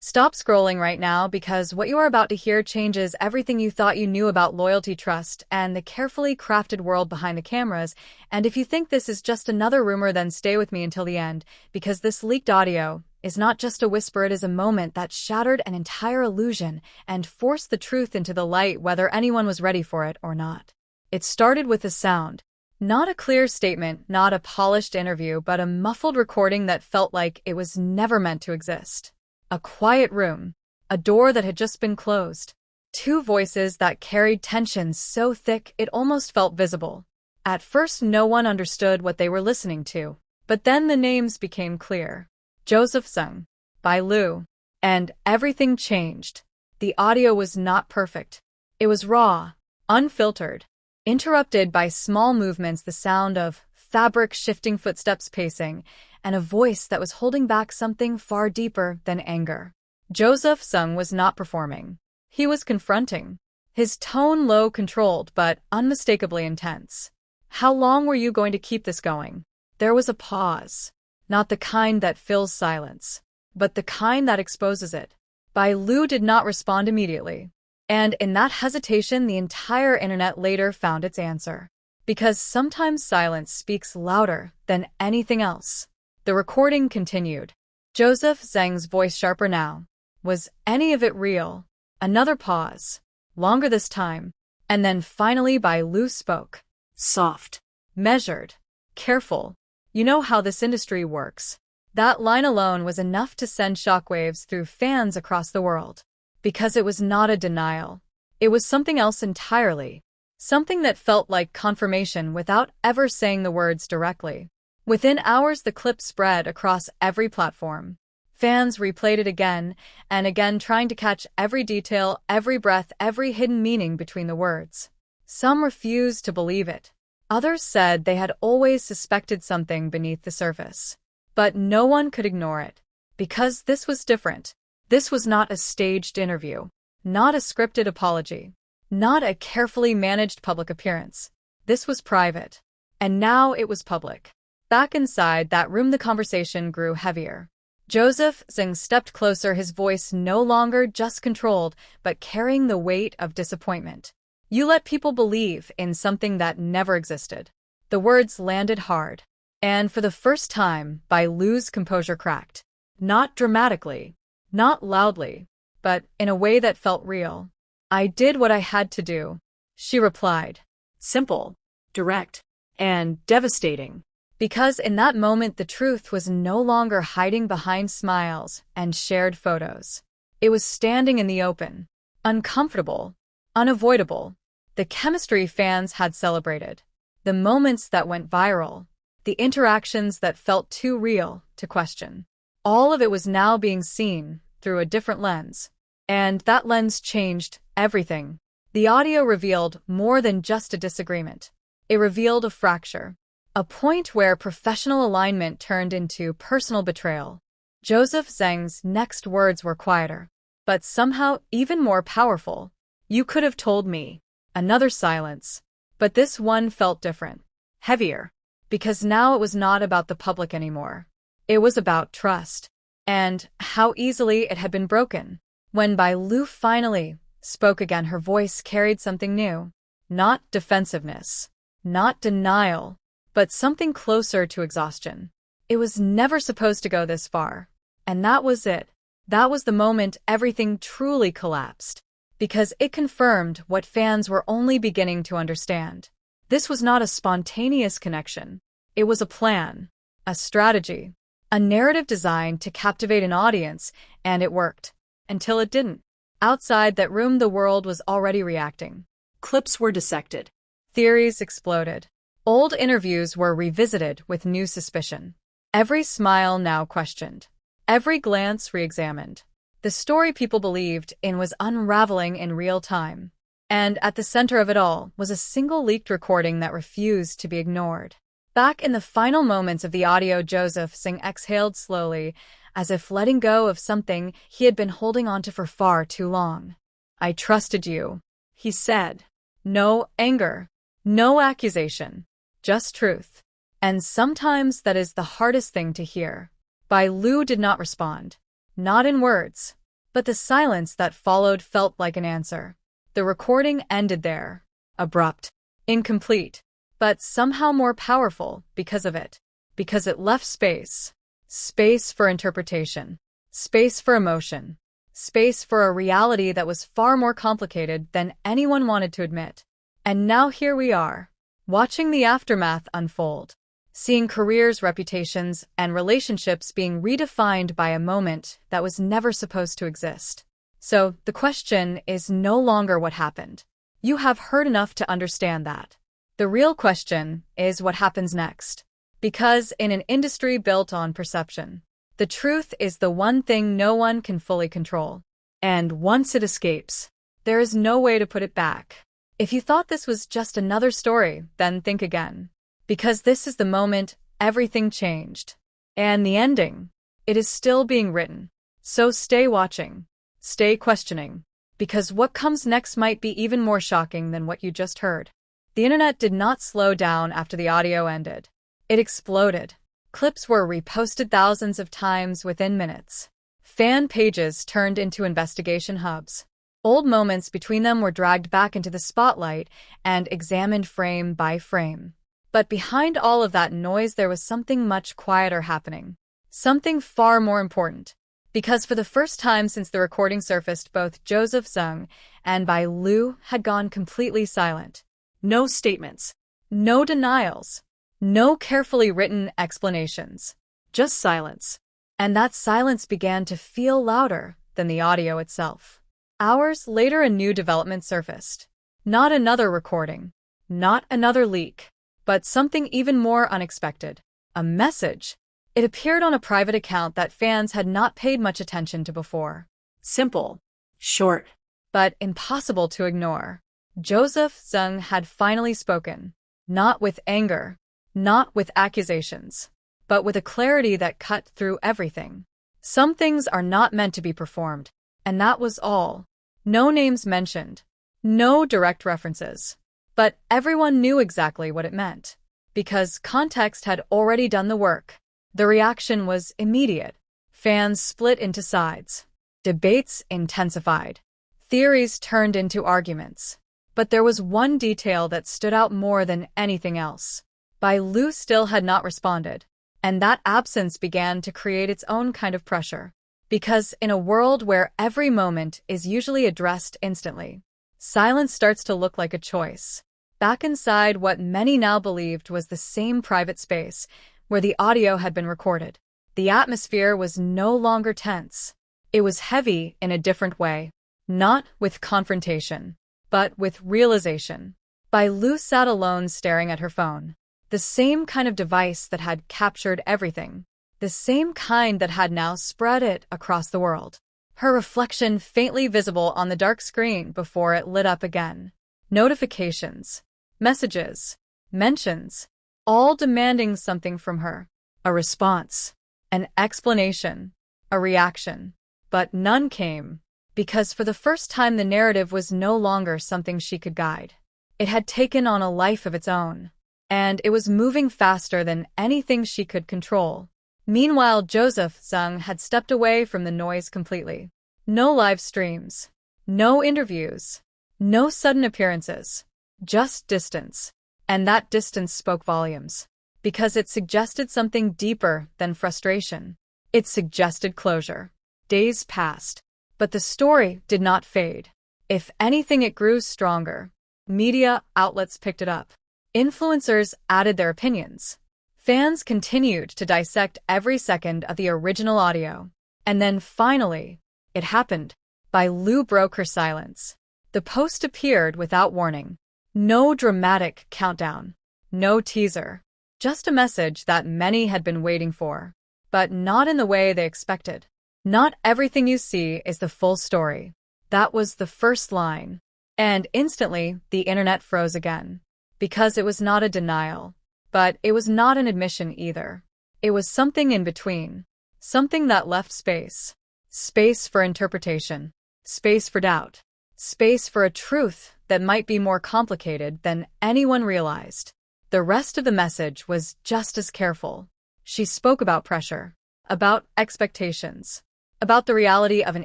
Stop scrolling right now because what you are about to hear changes everything you thought you knew about loyalty, trust, and the carefully crafted world behind the cameras. And if you think this is just another rumor, then stay with me until the end, because this leaked audio is not just a whisper, it is a moment that shattered an entire illusion and forced the truth into the light, whether anyone was ready for it or not. It started with a sound. Not a clear statement, not a polished interview, but a muffled recording that felt like it was never meant to exist. A quiet room, a door that had just been closed, two voices that carried tension so thick it almost felt visible. At first, no one understood what they were listening to, but then the names became clear. Joseph Zeng, Bai Lu, and everything changed. The audio was not perfect. It was raw, unfiltered, interrupted by small movements, the sound of fabric shifting, footsteps pacing, and a voice that was holding back something far deeper than anger. Joseph Zeng was not performing. He was confronting. His tone low, controlled, but unmistakably intense. "How long were you going to keep this going?" There was a pause. Not the kind that fills silence, but the kind that exposes it. Bai Lu did not respond immediately. And in that hesitation, the entire internet later found its answer. Because sometimes silence speaks louder than anything else. The recording continued. Joseph Zeng's voice sharper now. Was any of it real? Another pause. Longer this time. And then finally Bai Lu spoke. Soft. Measured. Careful. "You know how this industry works." That line alone was enough to send shockwaves through fans across the world. Because it was not a denial. It was something else entirely. Something that felt like confirmation without ever saying the words directly. Within hours, the clip spread across every platform. Fans replayed it again and again, trying to catch every detail, every breath, every hidden meaning between the words. Some refused to believe it. Others said they had always suspected something beneath the surface. But no one could ignore it. Because this was different. This was not a staged interview. Not a scripted apology. Not a carefully managed public appearance. This was private. And now it was public. Back inside that room, the conversation grew heavier. Joseph Zeng stepped closer, his voice no longer just controlled, but carrying the weight of disappointment. "You let people believe in something that never existed." The words landed hard. And for the first time, Bai Lu's composure cracked. Not dramatically, not loudly, but in a way that felt real. "I did what I had to do," she replied. Simple, direct, and devastating. Because in that moment, the truth was no longer hiding behind smiles and shared photos. It was standing in the open. Uncomfortable. Unavoidable. The chemistry fans had celebrated. The moments that went viral. The interactions that felt too real to question. All of it was now being seen through a different lens. And that lens changed everything. The audio revealed more than just a disagreement. It revealed a fracture. A point where professional alignment turned into personal betrayal. Joseph Zeng's next words were quieter, but somehow even more powerful. "You could have told me." Another silence. But this one felt different. Heavier. Because now it was not about the public anymore. It was about trust. And how easily it had been broken. When Bai Lu finally spoke again, her voice carried something new. Not defensiveness. Not denial. But something closer to exhaustion. It was never supposed to go this far. And that was it. That was the moment everything truly collapsed. Because it confirmed what fans were only beginning to understand. This was not a spontaneous connection. It was a plan. A strategy. A narrative designed to captivate an audience, and it worked. Until it didn't. Outside that room, the world was already reacting. Clips were dissected. Theories exploded. Old interviews were revisited with new suspicion. Every smile now questioned. Every glance re-examined. The story people believed in was unraveling in real time. And at the center of it all was a single leaked recording that refused to be ignored. Back in the final moments of the audio, Joseph Zeng exhaled slowly, as if letting go of something he had been holding onto for far too long. "I trusted you," he said. No anger, no accusation, just truth. And sometimes that is the hardest thing to hear. Bai Lu did not respond. Not in words, But the silence that followed felt like an answer. The recording ended there. Abrupt. Incomplete. But somehow more powerful because of it. Because it left space. Space for interpretation. Space for emotion. Space for a reality that was far more complicated than anyone wanted to admit. And now here we are, watching the aftermath unfold. Seeing careers, reputations, and relationships being redefined by a moment that was never supposed to exist. So, the question is no longer what happened. You have heard enough to understand that. The real question is what happens next. Because in an industry built on perception, the truth is the one thing no one can fully control. And once it escapes, there is no way to put it back. If you thought this was just another story, then think again. Because this is the moment everything changed. And the ending, it is still being written. So stay watching, stay questioning, because what comes next might be even more shocking than what you just heard. The internet did not slow down after the audio ended. It exploded. Clips were reposted thousands of times within minutes. Fan pages turned into investigation hubs. Old moments between them were dragged back into the spotlight and examined frame by frame. But behind all of that noise, there was something much quieter happening. Something far more important. Because for the first time since the recording surfaced, both Zeng and Bai Lu had gone completely silent. No statements. No denials. No carefully written explanations. Just silence. And that silence began to feel louder than the audio itself. Hours later, a new development surfaced. Not another recording. Not another leak. But something even more unexpected. A message. It appeared on a private account that fans had not paid much attention to before. Simple. Short. But impossible to ignore. Zeng had finally spoken. Not with anger. Not with accusations. But with a clarity that cut through everything. Some things are not meant to be performed. And that was all. No names mentioned. No direct references. But everyone knew exactly what it meant. Because context had already done the work. The reaction was immediate. Fans split into sides. Debates intensified. Theories turned into arguments. But there was one detail that stood out more than anything else. Bai Lu still had not responded. And that absence began to create its own kind of pressure. Because in a world where every moment is usually addressed instantly, silence starts to look like a choice. Back inside what many now believed was the same private space where the audio had been recorded, the atmosphere was no longer tense. It was heavy in a different way. Not with confrontation, but with realization. Bai Lu sat alone staring at her phone. The same kind of device that had captured everything. The same kind that had now spread it across the world. Her reflection faintly visible on the dark screen before it lit up again. Notifications. Messages. Mentions. All demanding something from her. A response. An explanation. A reaction. But none came. Because for the first time the narrative was no longer something she could guide. It had taken on a life of its own. And it was moving faster than anything she could control. Meanwhile, Zeng had stepped away from the noise completely. No live streams. No interviews. No sudden appearances. Just distance. And that distance spoke volumes. Because it suggested something deeper than frustration. It suggested closure. Days passed. But the story did not fade. If anything, it grew stronger. Media outlets picked it up. Influencers added their opinions. Fans continued to dissect every second of the original audio. And then finally, it happened. Bai Lu broke her silence. The post appeared without warning. No dramatic countdown. No teaser. Just a message that many had been waiting for. But not in the way they expected. Not everything you see is the full story. That was the first line. And instantly, the internet froze again. Because it was not a denial. But it was not an admission either. It was something in between. Something that left space. Space for interpretation. Space for doubt. Space for a truth that might be more complicated than anyone realized. The rest of the message was just as careful. She spoke about pressure. About expectations. about the reality of an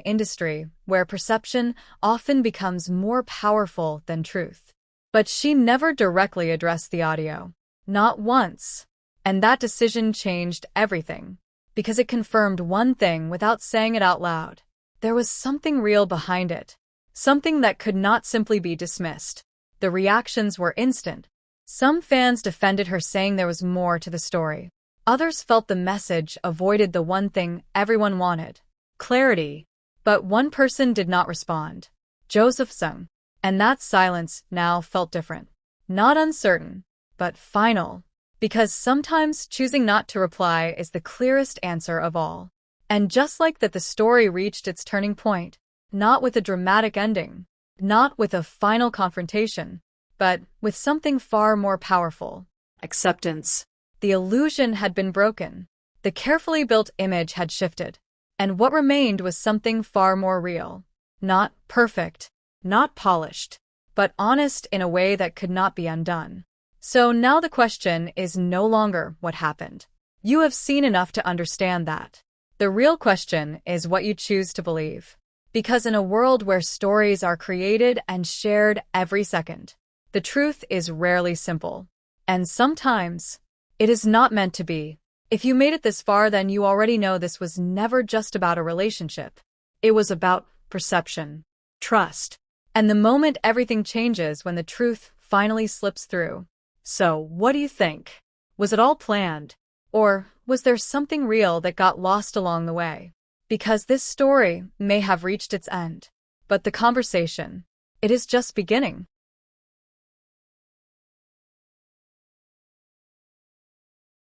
industry where perception often becomes more powerful than truth. But she never directly addressed the audio. Not once. And that decision changed everything, because it confirmed one thing without saying it out loud. There was something real behind it, something that could not simply be dismissed. The reactions were instant. Some fans defended her, saying there was more to the story. Others felt the message avoided the one thing everyone wanted: clarity. But one person did not respond: Zeng. And that silence now felt different. Not uncertain, but final. Because sometimes choosing not to reply is the clearest answer of all. And just like that, the story reached its turning point. Not with a dramatic ending, not with a final confrontation, but with something far more powerful: acceptance. The illusion had been broken. The carefully built image had shifted. And what remained was something far more real. Not perfect, not polished, but honest in a way that could not be undone. So now the question is no longer what happened. You have seen enough to understand that. The real question is what you choose to believe. Because in a world where stories are created and shared every second, the truth is rarely simple. And sometimes, it is not meant to be. If you made it this far, then you already know this was never just about a relationship. It was about perception, trust, and the moment everything changes when the truth finally slips through. So, what do you think? Was it all planned? Or was there something real that got lost along the way? Because this story may have reached its end, but the conversation, it is just beginning.